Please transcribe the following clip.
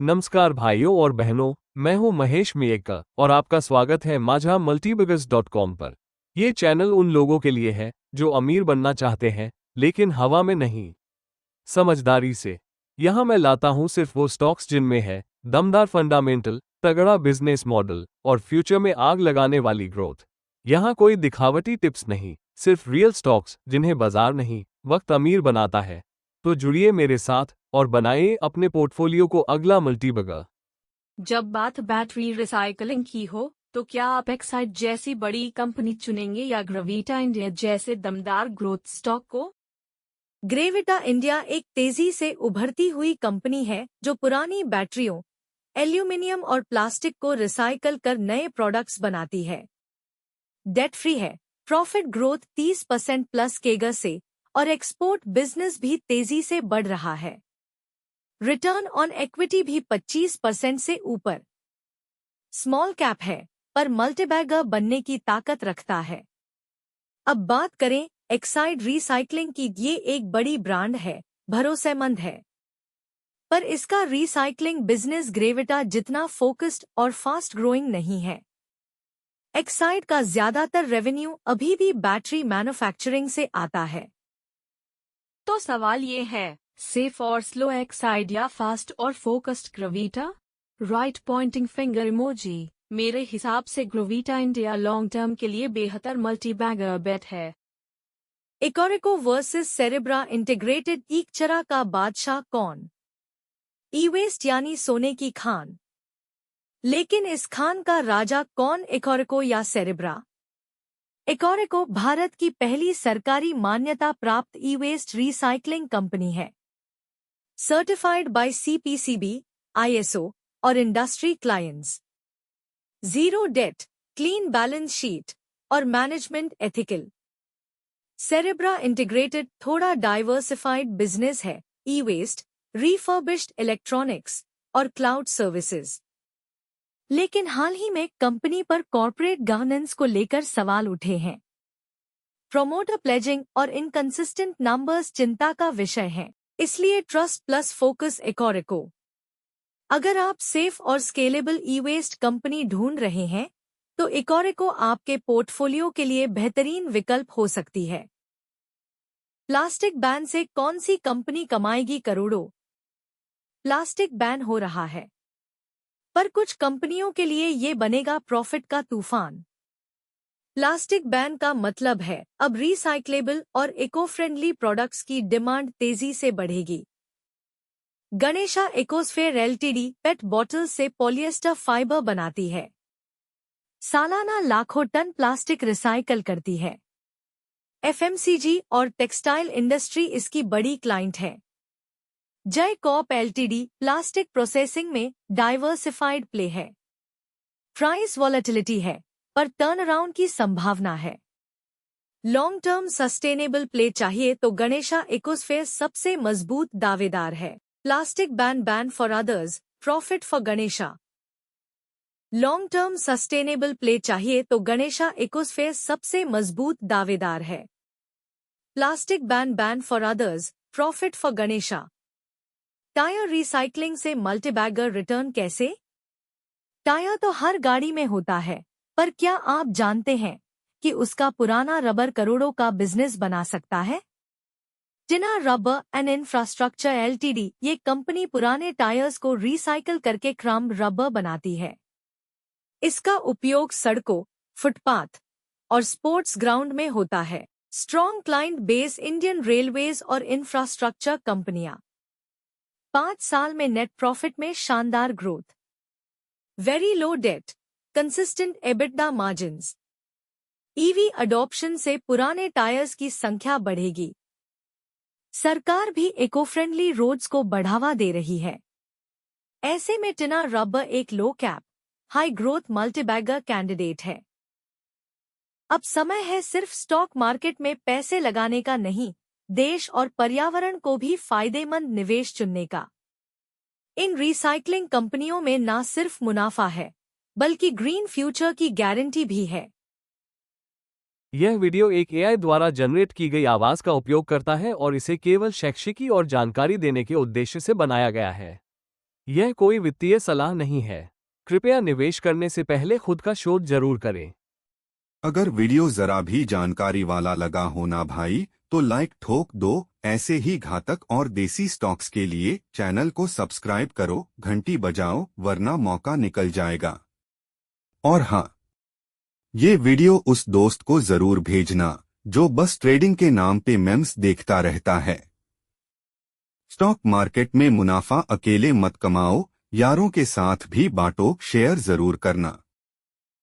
नमस्कार भाइयों और बहनों, मैं हूं महेश मियेकर और आपका स्वागत है माझा multibiggest.com पर। ये चैनल उन लोगों के लिए है जो अमीर बनना चाहते हैं लेकिन हवा में नहीं, समझदारी से। यहां मैं लाता हूं सिर्फ वो स्टॉक्स जिनमें है दमदार फंडामेंटल, तगड़ा बिजनेस मॉडल और फ्यूचर में आग लगाने वाली ग्रोथ। यहां कोई दिखावटी टिप्स नहीं, सिर्फ रियल स्टॉक्स जिन्हें बाजार नहीं, वक्त अमीर बनाता है। तो जुड़िए मेरे साथ और बनाइए अपने पोर्टफोलियो को अगला मल्टीबगर। जब बात बैटरी रिसाइकलिंग की हो तो क्या आप एक्साइड जैसी बड़ी कंपनी चुनेंगे या ग्रेविटा इंडिया जैसे दमदार ग्रोथ स्टॉक को? ग्रेविटा इंडिया एक तेजी से उभरती हुई कंपनी है जो पुरानी बैटरियों, एल्यूमिनियम और प्लास्टिक को रिसाइकल कर नए प्रोडक्ट्स बनाती है। डेट फ्री है, प्रॉफिट ग्रोथ 30% प्लस केगर से और एक्सपोर्ट बिजनेस भी तेजी से बढ़ रहा है। रिटर्न ऑन इक्विटी भी 25% से ऊपर। स्मॉल कैप है पर मल्टीबैगर बनने की ताकत रखता है। अब बात करें एक्साइड रिसाइकलिंग की। ये एक बड़ी ब्रांड है, भरोसेमंद है, पर इसका रिसाइकलिंग बिजनेस ग्रेविटा जितना फोकस्ड और फास्ट ग्रोइंग नहीं है। एक्साइड का ज्यादातर रेवेन्यू अभी भी बैटरी मैन्युफैक्चरिंग से आता है। तो सवाल ये है, सेफ और स्लो एक्साइड या फास्ट और focused Gravita? Right pointing finger emoji. मेरे हिसाब से ग्रेविटा इंडिया लॉन्ग टर्म के लिए बेहतर मल्टीबैगर बेट है। इकोरिको वर्सेस सेरेब्रा इंटीग्रेटेड ईकचरा का बादशाह कौन? ई वेस्ट यानी सोने की खान। लेकिन इस खान का राजा कौन, इकोरिको या सेरेब्रा? इकोरिको भारत की पहली सरकारी मान्यता प्राप्त ई वेस्ट रिसाइकलिंग कंपनी है, सर्टिफाइड बाय CPCB, ISO और industry clients. Zero debt, clean balance sheet और मैनेजमेंट एथिकल। सेरेब्रा इंटीग्रेटेड थोड़ा डाइवर्सिफाइड बिजनेस है, ई वेस्ट, रिफर्बिश्ड इलेक्ट्रॉनिक्स और क्लाउड सर्विसेज। लेकिन हाल ही में कंपनी पर कॉर्पोरेट गवर्नेंस को लेकर सवाल उठे हैं। प्रोमोटर प्लेजिंग और इनकंसिस्टेंट नंबर्स चिंता का विषय हैं, इसलिए ट्रस्ट प्लस फोकस इकोरिको। अगर आप सेफ और स्केलेबल ई वेस्ट कंपनी ढूंढ रहे हैं तो इकोरिको आपके पोर्टफोलियो के लिए बेहतरीन विकल्प हो सकती है। प्लास्टिक बैन से कौन सी कंपनी कमाएगी करोड़ों? प्लास्टिक बैन हो रहा है, पर कुछ कंपनियों के लिए ये बनेगा प्रॉफिट का तूफान। प्लास्टिक बैन का मतलब है अब रिसाइक्लेबल और इको फ्रेंडली प्रोडक्ट्स की डिमांड तेजी से बढ़ेगी। गणेशा इकोस्फेयर एलटीडी पेट बॉटल्स से पॉलिएस्टर फाइबर बनाती है, सालाना लाखों टन प्लास्टिक रिसाइकल करती है। FMCG और टेक्सटाइल इंडस्ट्री इसकी बड़ी क्लाइंट है। जय कॉप एलटीडी प्लास्टिक प्रोसेसिंग में डाइवर्सिफाइड प्ले है। प्राइस वॉलेटिलिटी है पर टर्नअराउंड की संभावना है। लॉन्ग टर्म सस्टेनेबल प्ले चाहिए तो गणेशा इकोस्फेयर सबसे मजबूत दावेदार है। Plastic ban for others, profit for Ganesha. Long term sustainable play चाहिए तो गणेशा इकोस्फेयर सबसे मजबूत दावेदार है। Plastic ban for others, profit for Ganesha. Tyre recycling से मल्टीबैगर रिटर्न कैसे? टायर तो हर गाड़ी में होता है, पर क्या आप जानते हैं कि उसका पुराना रबर करोड़ों का बिजनेस बना सकता है? टिना रबर एंड इंफ्रास्ट्रक्चर एलटीडी ये कंपनी पुराने टायर्स को रिसाइकल करके क्रम रबर बनाती है। इसका उपयोग सड़कों, फुटपाथ और स्पोर्ट्स ग्राउंड में होता है। Strong client base Indian railways और इंफ्रास्ट्रक्चर कंपनियां। 5 साल में नेट प्रॉफिट में शानदार growth. Very low debt, consistent EBITDA margins. EV adoption से पुराने टायर्स की संख्या बढ़ेगी। सरकार भी इको फ्रेंडली रोड्स को बढ़ावा दे रही है। ऐसे में टिना रबर एक लो cap, high growth multibagger candidate है। अब समय है सिर्फ स्टॉक मार्केट में पैसे लगाने का नहीं, देश और पर्यावरण को भी फायदेमंद निवेश चुनने का। इन रिसाइकलिंग कंपनियों में न सिर्फ मुनाफा है, बल्कि ग्रीन फ्यूचर की गारंटी भी है। यह वीडियो एक AI द्वारा जनरेट की गई आवाज का उपयोग करता है और इसे केवल शैक्षिकी और जानकारी देने के उद्देश्य से बनाया गया है। यह कोई वित्तीय सलाह नहीं है। कृपया निवेश करने से पहले खुद का शोध जरूर करें। अगर वीडियो जरा भी जानकारी वाला लगा हो ना भाई, तो लाइक ठोक दो। ऐसे ही घातक और देसी स्टॉक्स के लिए चैनल को सब्सक्राइब करो, घंटी बजाओ, वरना मौका निकल जाएगा। और हाँ, ये वीडियो उस दोस्त को जरूर भेजना जो बस ट्रेडिंग के नाम पे मेम्स देखता रहता है। स्टॉक मार्केट में मुनाफा अकेले मत कमाओ, यारों के साथ भी बांटो, शेयर जरूर करना।